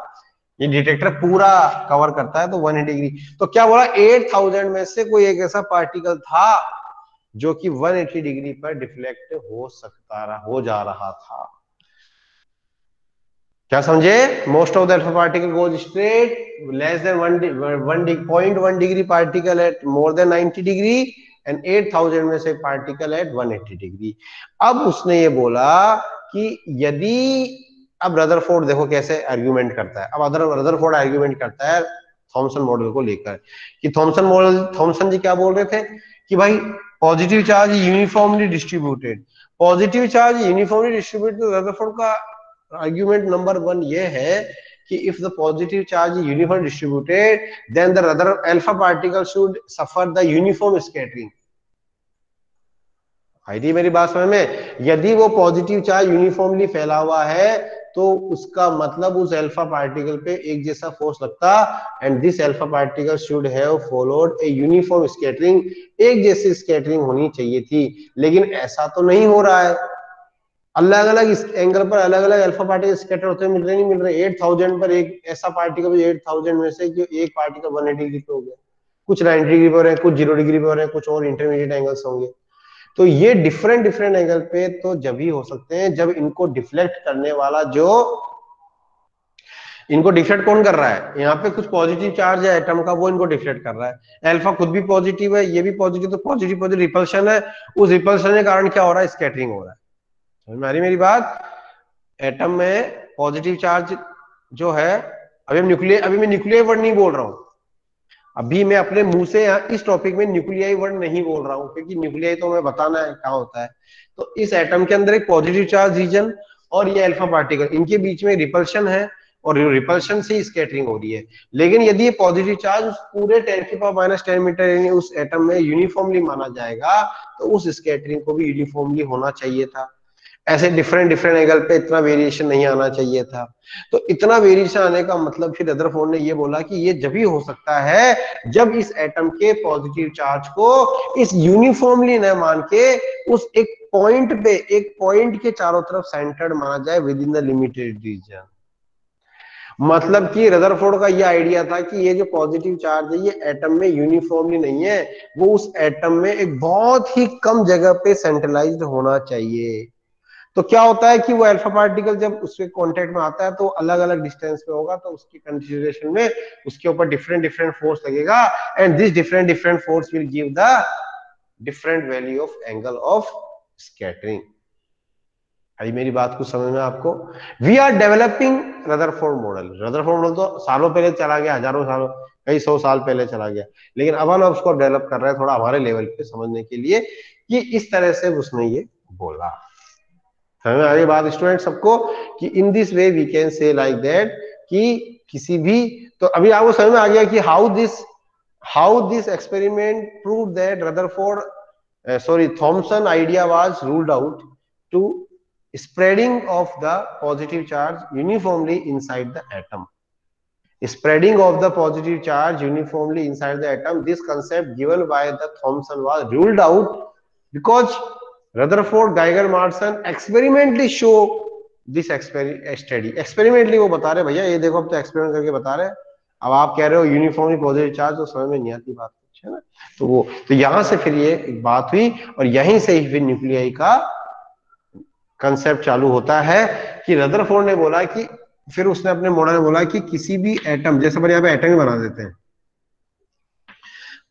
ये डिटेक्टर पूरा कवर करता है तो 180 डिग्री। तो क्या बोला, 8000 में से कोई एक ऐसा पार्टिकल था जो कि 180 डिग्री पर डिफ्लेक्ट हो जा रहा था। क्या समझे, most of the alpha particle goes straight, less than 1.1 degree particle at more than 90 degree, and 8000 में से पार्टिकल एट 180 डिग्री। अब उसने ये बोला कि यदि, अब रदरफोर्ड देखो कैसे आर्ग्यूमेंट करता है, अब रदरफोर्ड आर्ग्यूमेंट करता है थॉमसन मॉडल को लेकर, कि थॉमसन जी क्या बोल रहे थे कि भाई positive charge uniformly distributed, positive charge uniformly distributed, Rutherford का आर्ग्यूमेंट नंबर 1 ये है कि if the positive charge is uniformly distributed, then the other alpha particle should suffer the uniform scattering। आई थी मेरी बात समझ में, यदि वो पॉजिटिव चार्ज यूनिफॉर्मली फैला हुआ है तो उसका मतलब उस अल्फा पार्टिकल पे एक जैसा फोर्स लगता, and this alpha particle should have followed a uniform scattering, एक जैसी स्कैटरिंग होनी चाहिए थी, लेकिन ऐसा तो नहीं हो रहा है। अलग अलग एंगल पर अलग अलग अल्फा पार्टिकल स्कैटर होते मिल रहे नहीं मिल रहे। 8000 पर एक ऐसा पार्टिकल 8000 में से जो एक पार्टिकल 180 डिग्री पे हो गया, कुछ 90 डिग्री पे हो रहे हैं, कुछ 0 डिग्री पे हो रहे हैं, कुछ और इंटरमीडिएट एंगल्स होंगे। तो ये डिफरेंट डिफरेंट एंगल पे तो जब ही हो सकते हैं जब इनको डिफ्लेक्ट करने वाला जो, इनको डिफ्लेक्ट कौन कर रहा है, यहाँ पे कुछ पॉजिटिव चार्ज है एटम का, वो इनको डिफ्लेक्ट कर रहा है। अल्फा खुद भी पॉजिटिव है, ये भी पॉजिटिव, तो पॉजिटिव पॉजिटिव रिपल्शन है, उस रिपल्शन के कारण क्या हो रहा है, स्कैटरिंग हो रहा है। समझ में आ रही मेरी बात, एटम में पॉजिटिव चार्ज जो है, अभी मैं न्यूक्लियर वर्ड नहीं बोल रहा हूं, अभी मैं अपने मुंह से इस टॉपिक में न्यूक्लियाई वर्ड नहीं बोल रहा हूं, क्योंकि न्यूक्लियाई तो हमें बताना है क्या होता है। तो इस एटम के अंदर एक पॉजिटिव चार्ज रीजन और ये अल्फा पार्टिकल, इनके बीच में रिपल्शन है, और रिपल्शन से स्कैटरिंग हो रही है। लेकिन यदि ये पॉजिटिव चार्ज पूरे 10⁻⁻10 मीटर यानी उस एटम में यूनिफॉर्मली माना जाएगा, तो उस स्कैटरिंग को भी यूनिफॉर्मली होना चाहिए था। ऐसे डिफरेंट डिफरेंट एंगल पे इतना वेरिएशन नहीं आना चाहिए था। तो इतना वेरिएशन आने का मतलब फिर रदरफोर्ड ने ये बोला कि ये जब ही हो सकता है जब इस एटम के पॉजिटिव चार्ज को इस यूनिफॉर्मली न मान के उस एक पॉइंट के चारों तरफ सेंटर्ड माना जाए within the limited region. मतलब कि रदरफोर्ड का ये आइडिया था कि ये जो पॉजिटिव चार्ज है ये एटम में यूनिफॉर्मली नहीं है, वो उस एटम में एक बहुत ही कम जगह पे सेंट्रलाइज्ड होना चाहिए। तो क्या होता है कि वो अल्फा पार्टिकल जब उसके कांटेक्ट में आता है तो अलग अलग डिस्टेंस पे होगा, तो उसकी कंसिडरेशन में उसके ऊपर डिफरेंट डिफरेंट फोर्स लगेगा, and this different different force will give the different value of angle of scattering. आई मेरी बात को समझ में आपको, we are developing Rutherford model. Rutherford model तो सालों पहले चला गया, हजारों सालों, कई 100 साल पहले चला गया, लेकिन अब हम उसको डेवलप कर रहे हैं थोड़ा हमारे लेवल पे समझने के लिए कि इस तरह से उसने ये बोला। समझ में आ रही बात स्टूडेंट सबको, कि in this way we can say like that कि किसी भी, तो अभी आपको समझ में आ गया कि how this experiment prove that Rutherford Thomson idea was ruled out to spreading of the positive charge uniformly inside the atom. Spreading of the positive charge uniformly inside the atom, this concept given by the Thomson was ruled out because Rutherford, Geiger, Marson experimentally show this study। experimentally वो बता रहे भैया, ये देखो अब तो experiment करके बता रहे हैं, अब आप कह रहे हो यूनिफॉर्मली पॉजिटिव चार्ज, तो समझ में नहीं आती बात कुछ, है ना। तो वो, तो यहां से फिर ये एक बात हुई, और यहीं से ही फिर न्यूक्लियाई का कंसेप्ट चालू होता है कि रदरफोर्ड ने बोला कि, फिर उसने अपने मॉडल में बोला कि किसी भी एटम, जैसे अपन यहाँ पे एटम ही बना देते हैं,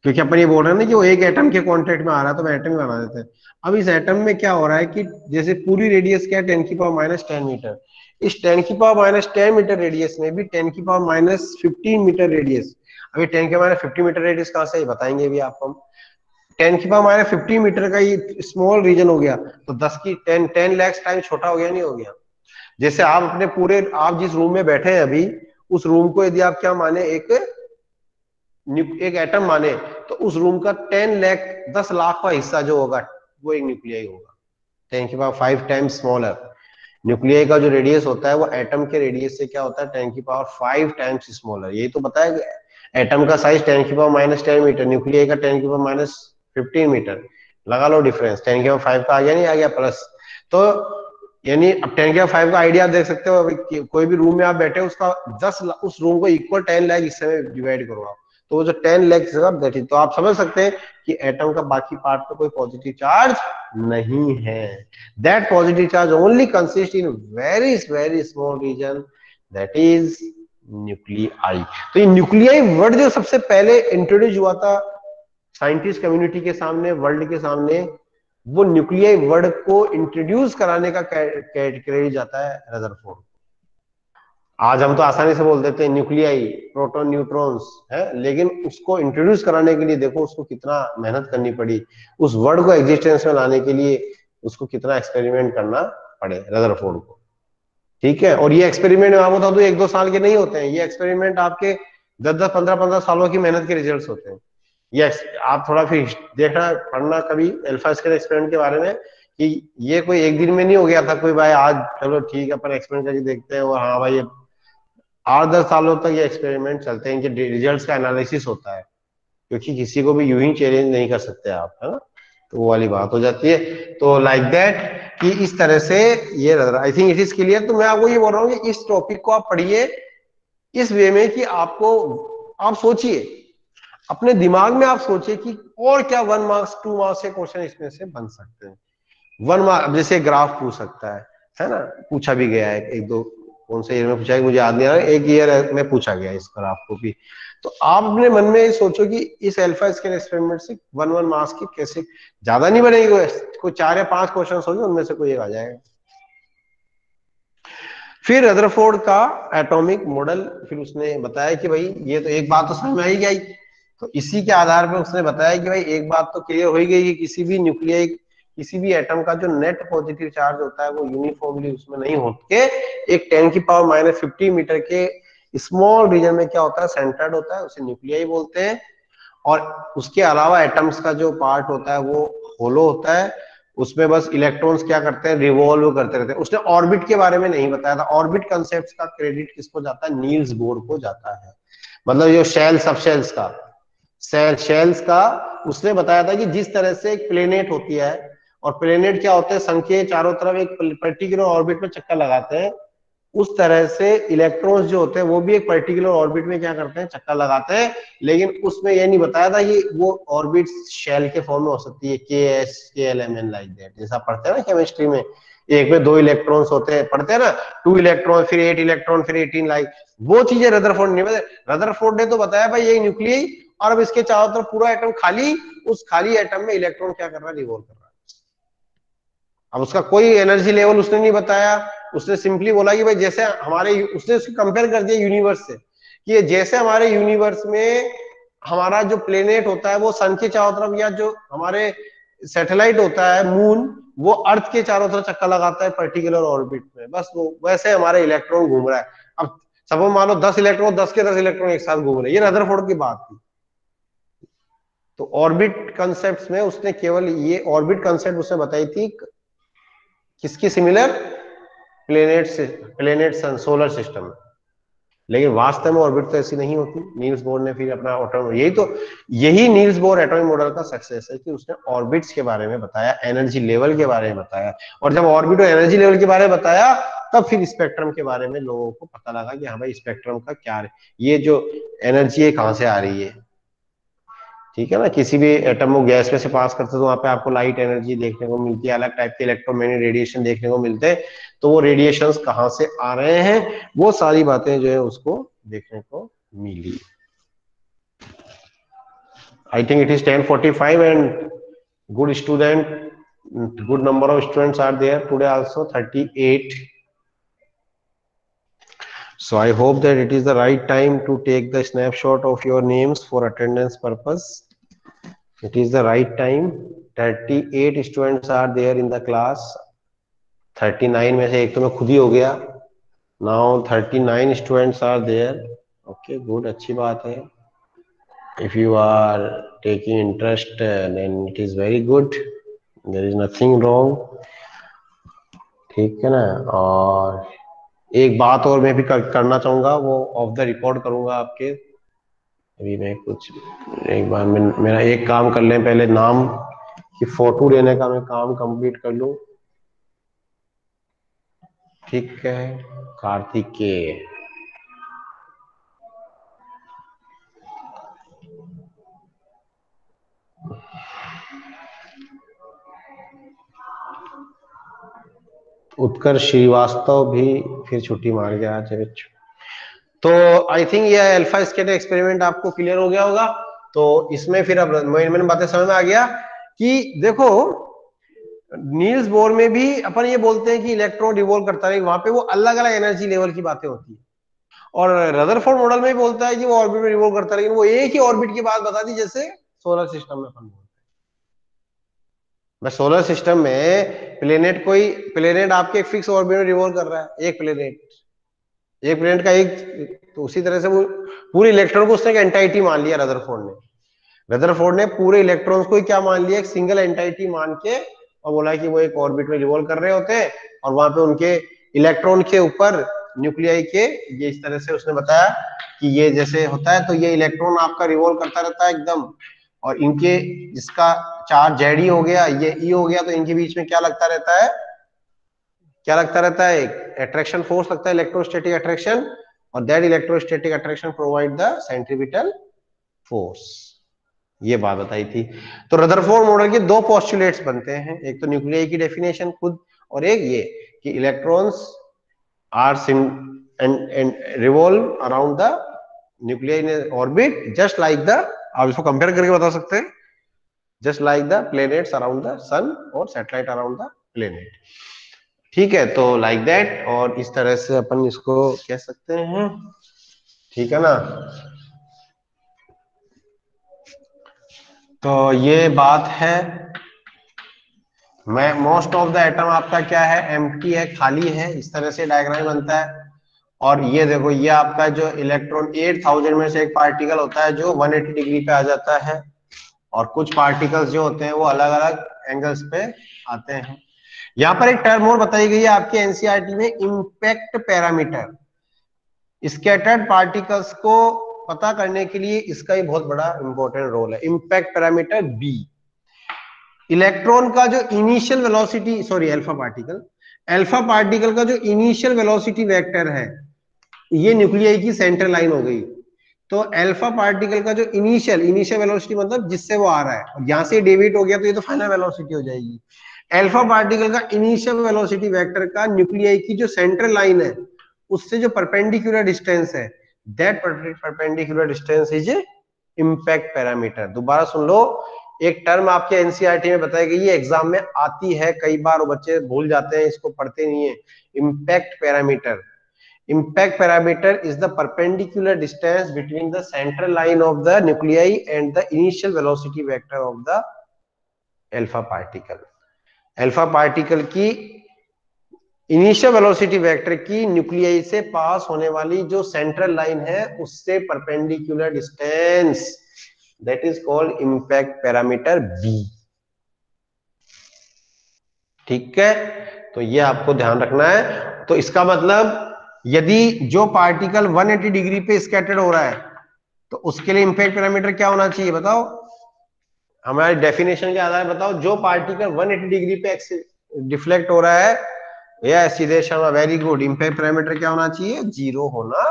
क्योंकि अपन ये बोल रहे हैं ना कि वो एक एटम के कांटेक्ट में आ रहा है, तो मैं एटम ही बना देते हैं। अब इस एटम में क्या हो रहा है कि जैसे पूरी रेडियस क्या है 10⁻⁻10 मीटर, इस 10⁻⁻10 मीटर रेडियस में भी 10⁻⁻15 मीटर रेडियस, अभी 10⁻⁻50 मीटर रेडियस कहां से बताएंगे भी आपको हम। 10⁻⁻50 मीटर का ये स्मॉल रीजन हो गया, तो 10 लाख टाइम छोटा हो गया, नहीं हो गया। जैसे आप अपने पूरे, आप जिस रूम में बैठे हैं अभी, उस रूम को यदि आप क्या माने, एक एटम माने, तो उस रूम का 10 लाख का हिस्सा जो होगा वो एक न्यूक्लियाई होगा, 10⁵ टाइम्स स्मॉलर। न्यूक्लियाई का जो रेडियस होता है वो एटम के रेडियस से क्या होता है 10⁵ टाइम्स स्मॉलर। यही तो बताया गया, एटम का साइज 10⁻⁻10 मीटर, न्यूक्लियाई का 10⁻⁻ 15 मीटर, लगा लो डिफरेंस, 10 की पावर 5 का आ गया, नहीं आ गया प्लस। तो यानी अब 10 की पावर 5 का आइडिया देख सकते हो, अभी कोई भी रूम में आप बैठे उसका 10 उस रूम को इक्वल 10 लाख हिस्से में डिवाइड करो आप, तो वो जो 10 लाख दैट इज, तो आप समझ सकते हैं कि एटम का बाकी पार्ट पे कोई पॉजिटिव चार्ज नहीं है। That positive charge only consist in very very small region, that is nuclei. तो ये न्यूक्लियाई वर्ड जो सबसे पहले इंट्रोड्यूस हुआ था साइंटिस्ट कम्युनिटी के सामने, वर्ल्ड के सामने, वो न्यूक्लियाई वर्ड को इंट्रोड्यूस कराने का क्रेडिट जाता है रदरफोर्ड। आज हम तो आसानी से बोल देते हैं न्यूक्लियाई, प्रोटॉन न्यूट्रॉन्स है, लेकिन उसको इंट्रोड्यूस कराने के लिए देखो उसको कितना मेहनत करनी पड़ी, उस वर्ड को एग्जिस्टेंस में लाने के लिए उसको कितना एक्सपेरिमेंट करना पड़े रदरफोर्ड को। ठीक है, और ये एक्सपेरिमेंट मैं बता दूं 1-2 साल के नहीं होते हैं, ये एक्सपेरिमेंट आपके 10-10, 15-15 सालों की मेहनत के रिजल्ट्स होते हैं। यस, आप थोड़ा फिर देखना पढ़ना कभी अल्फा स्केल एक्सपेरिमेंट के बारे में, कि ये कोई एक दिन में नहीं हो गया था, कोई भाई आज चलो ठीक है अपन एक्सपेरिमेंट करके देखते हैं, और हाँ भाई 8-10 सालों तक ये एक्सपेरिमेंट चलते हैं, इनके रिजल्ट्स का एनालिसिस होता है, क्योंकि किसी को भी यूं ही चैलेंज नहीं कर सकते आप, है ना, तो वो वाली बात हो जाती है। तो लाइक दैट कि इस तरह से ये, आई थिंक इट इज क्लियर। तो मैं आपको ये बोल रहा हूँ कि इस टॉपिक को आप पढ़िए इस वे में कि आपको, आप सोचिए अपने दिमाग में, आप सोचिए कि और क्या 1 मार्क्स 2 मार्क्स के क्वेश्चन इसमें से बन सकते हैं। 1 मार्क जैसे ग्राफ पूछ सकता है ना, पूछा भी गया है, एक दो कौन से ईयर में पूछा है मुझे याद नहीं आ रहा, एक ईयर में पूछा गया इस ग्राफ को भी। तो आप अपने मन में सोचो कि इस अल्फा स्केल एक्सपेरिमेंट से 1 मार्क्स की कैसे, ज्यादा नहीं बनेगी, कोई 4 या 5 क्वेश्चन होंगे, उनमें से कोई एक आ जाएगा। फिर रदरफोर्ड का एटॉमिक मॉडल, फिर उसने बताया कि भाई ये तो एक बात तो समझ में आई गई, तो इसी के आधार पर उसने बताया कि भाई एक बात तो क्लियर हो ही गई कि किसी भी न्यूक्लियाई, किसी भी एटम का जो नेट पॉजिटिव चार्ज होता है वो यूनिफॉर्मली उसमें नहीं होके एक 10 की पावर माइनस 50 मीटर के स्मॉल रीजन में क्या होता है, सेंटर्ड होता है, उसे न्यूक्लियाई बोलते हैं। और उसके अलावा एटम्स का जो पार्ट होता है वो होलो होता है, उसमें बस इलेक्ट्रॉन्स क्या करते हैं, रिवॉल्व करते रहते हैं। उसने ऑर्बिट के बारे में नहीं बताया था, ऑर्बिट कंसेप्ट का क्रेडिट किसको जाता है, नील्स बोर को जाता है। मतलब जो शेल सब शेल्स का, शेल्स का उसने बताया था कि जिस तरह से एक प्लेनेट होती है, और प्लेनेट क्या होते हैं, सन के चारों तरफ एक पर्टिकुलर ऑर्बिट में चक्कर लगाते हैं, उस तरह से इलेक्ट्रॉन्स जो होते हैं वो भी एक पर्टिकुलर ऑर्बिट में क्या करते हैं, चक्कर लगाते हैं। लेकिन उसमें ये नहीं बताया था कि वो ऑर्बिट शेल के फॉर्म में हो सकती है, KS KLMN लाइक दैट, जैसा पढ़ते हैं ना केमिस्ट्री में, एक में 2 इलेक्ट्रॉन्स होते हैं, पढ़ते हैं ना, 2 इलेक्ट्रॉन फिर 8 इलेक्ट्रॉन फिर 18 लाइक, वो चीजें रदरफोर्ड नहीं बताया। रदरफोर्ड ने तो बताया भाई ये न्यूक्लियाई, और अब इसके चारों तरफ पूरा एटम खाली, उस खाली एटम में इलेक्ट्रॉन क्या कर रहा है, रिवॉल्व कर रहा है। अब उसका कोई एनर्जी लेवल उसने नहीं बताया, उसने सिंपली बोला कि भाई जैसे हमारे, उसने उसको कंपेयर कर दिया यूनिवर्स से, कि जैसे हमारे यूनिवर्स में हमारा जो प्लेनेट होता है वो सन के चारों तरफ, या जो हमारे सैटेलाइट होता है मून, वो अर्थ के चारों तरफ चक्कर लगाता है पर्टिकुलर ऑर्बिट में, बस वो वैसे हमारे इलेक्ट्रॉन घूम रहा है। अब सब मान लो 10 इलेक्ट्रॉन, 10 के 10 इलेक्ट्रॉन एक साथ घूम रहे हैं, ये रदरफोर्ड की बात थी। तो ऑर्बिट कंसेप्ट में उसने केवल ये ऑर्बिट कंसेप्ट उसने बताई थी, किसकी सिमिलर, प्लेनेट से, प्लेनेट सन सोलर सिस्टम में। लेकिन वास्तव में ऑर्बिट तो ऐसी नहीं होती। नील्स बोर ने फिर अपना एटॉमिक, यही नील्स बोर एटॉमिक मॉडल का सक्सेस है कि उसने ऑर्बिट्स के बारे में बताया, एनर्जी लेवल के बारे में बताया, और जब ऑर्बिट और एनर्जी लेवल के बारे में बताया तब फिर स्पेक्ट्रम के बारे में लोगों को पता लगा कि हाँ भाई स्पेक्ट्रम का क्या है, ये जो एनर्जी है कहाँ से आ रही है। ठीक है ना, किसी भी एटम को गैस में से पास करते तो वहां पे आपको लाइट एनर्जी देखने को मिलती है, अलग टाइप के इलेक्ट्रोमैग्नेटिक रेडिएशन देखने को मिलते हैं, तो वो रेडिएशंस कहाँ से आ रहे हैं, वो सारी बातें जो है उसको देखने को मिली। I think it is 10:45 and good student, good number of students are there today also, 38. So I hope that it is the right time to take the snapshot of your names for attendance purpose. It is the right time. 38 students are there in the class. 39 में से एक तो मैं खुद ही हो गया. Now 39 students are there. Okay, good, अच्छी बात है. If you are taking interest, then it is very good. There is nothing wrong. ठीक है ना. और एक बात और मैं भी करना चाहूंगा, वो ऑफ द रिकॉर्ड करूंगा आपके. अभी मैं कुछ एक बार मेरा एक काम कर लें पहले, नाम की फोटो लेने का मैं काम कंप्लीट कर लूं। ठीक है, कार्तिकेय। उत्कर्ष श्रीवास्तव भी फिर छुट्टी मार गया आज। तो आई थिंक ये अल्फा स्केटर एक्सपेरिमेंट आपको क्लियर हो गया होगा। तो इसमें फिर अब मैंने बातें समझ में आ गया कि देखो नील्स बोर में भी अपन ये बोलते हैं कि इलेक्ट्रॉन रिवॉल्व करता है, वहां पे वो अलग अलग एनर्जी लेवल की बातें होती है। और रदरफोर्ड मॉडल में बोलता है कि वो ऑर्बिट में रिवॉल्व करता है, लेकिन वो एक ही ऑर्बिट की बात बता दी जैसे सोलर सिस्टम में अपन बोलते हैं। बस सोलर सिस्टम में प्लेनेट आपके एक फिक्स ऑर्बिट में रिवॉल्व कर रहा है, एक प्लेनेट का एक, तो उसी तरह से वो पूरे इलेक्ट्रॉन को उसने एक एंटाइटी मान लिया रदरफोर्ड ने पूरे इलेक्ट्रॉन्स को ही क्या मान लिया, एक सिंगल एंटाइटी मान के, और बोला कि वो एक ऑर्बिट में रिवॉल्व कर रहे होते हैं, और वहां पे उनके इलेक्ट्रॉन के ऊपर न्यूक्लियाई के, ये इस तरह से उसने बताया कि ये जैसे होता है, तो ये इलेक्ट्रॉन आपका रिवॉल्व करता रहता है एकदम, और इनके जिसका चार्ज जेड हो गया, ये ई हो गया, तो इनके बीच में क्या लगता रहता है, एक अट्रैक्शन फोर्स लगता है, इलेक्ट्रोस्टैटिक अट्रैक्शन, और that electrostatic attraction provide the centripetal force. ये बात बताई थी। तो रदरफोर्ड मॉडल के दो पोस्टुलेट्स बनते हैं, एक तो न्यूक्लियाई की डेफिनेशन खुद, और एक ये कि electrons are and revolve around the nuclei in orbit just like the, आप इसको कंपेयर करके बता सकते हैं, just like the planets around the sun और सैटेलाइट अराउंड द प्लेनेट। ठीक है, तो लाइक दैट, और इस तरह से अपन इसको कह सकते हैं। ठीक है ना। तो ये बात है। मैं मोस्ट ऑफ द एटम आपका क्या है, एम्प्टी है, खाली है, इस तरह से डायग्राम बनता है। और ये देखो, ये आपका जो इलेक्ट्रॉन 8000 में से एक पार्टिकल होता है जो 180 डिग्री पे आ जाता है, और कुछ पार्टिकल्स जो होते हैं वो अलग अलग एंगल्स पे आते हैं। यहाँ पर एक टर्म और बताई गई है आपके एनसीईआरटी में, इम्पैक्ट पैरामीटर। स्कैटर्ड पार्टिकल्स को पता करने के लिए इसका ही बहुत बड़ा इंपॉर्टेंट रोल है, इम्पैक्ट पैरामीटर बी। इलेक्ट्रॉन का जो initial velocity, sorry alpha particle का जो इनिशियल वेलोसिटी वेक्टर है, ये न्यूक्लियाई की सेंटर लाइन हो गई। तो अल्फा पार्टिकल का जो इनिशियल वेलोसिटी मतलब जिससे वो आ रहा है, और यहां से डेविएट हो गया तो ये तो फाइनल वेलोसिटी हो जाएगी। अल्फा पार्टिकल का इनिशियल वेलोसिटी वेक्टर का न्यूक्लियाई की जो सेंट्रल लाइन है उससे जो परपेंडिकुलर डिस्टेंस है, that perpendicular distance is impact parameter. दोबारा सुन लो, एक टर्म आपके एनसीईआरटी में बताई गई है, एग्जाम में आती है कई बार, और बच्चे भूल जाते हैं, इसको पढ़ते नहीं है। Impact parameter, impact parameter is the perpendicular distance between the central line of the nuclei and the initial velocity vector of the alpha particle। alpha particle की इनिशियल वेलोसिटी वेक्टर की न्यूक्लियाई से पास होने वाली जो central line है उससे perpendicular distance, that is called impact parameter B. ठीक है, तो ये आपको ध्यान रखना है। तो इसका मतलब यदि जो पार्टिकल 180 डिग्री पे स्कैटर्ड हो रहा है तो उसके लिए इम्पैक्ट पैरामीटर क्या होना चाहिए बताओ, हमारी डेफिनेशन के आधार बताओ। जो पार्टिकल 180 डिग्री पे डिफ्लेक्ट हो रहा है, या सीधे Sharma, very good, impact parameter क्या होना चाहिए, 0 होना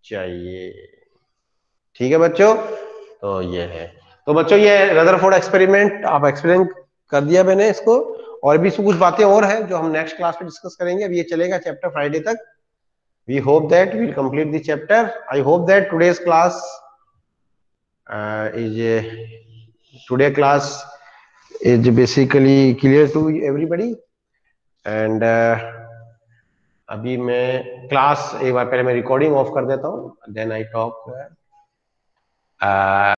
चाहिए। ठीक है बच्चों, तो ये है। तो बच्चों ये रदरफोर्ड एक्सपेरिमेंट आप एक्सप्लेन कर दिया मैंने इसको, और भी कुछ बातें और है जो हम नेक्स्ट क्लास में डिस्कस करेंगे। अब ये चलेगा चैप्टर फ्राइडे तक। We hope that we'll complete the chapter. I hope that today's class today class is basically clear to everybody. And अभी मैं क्लास एक बार पहले मैं रिकॉर्डिंग ऑफ कर देता हूँ, then I talk.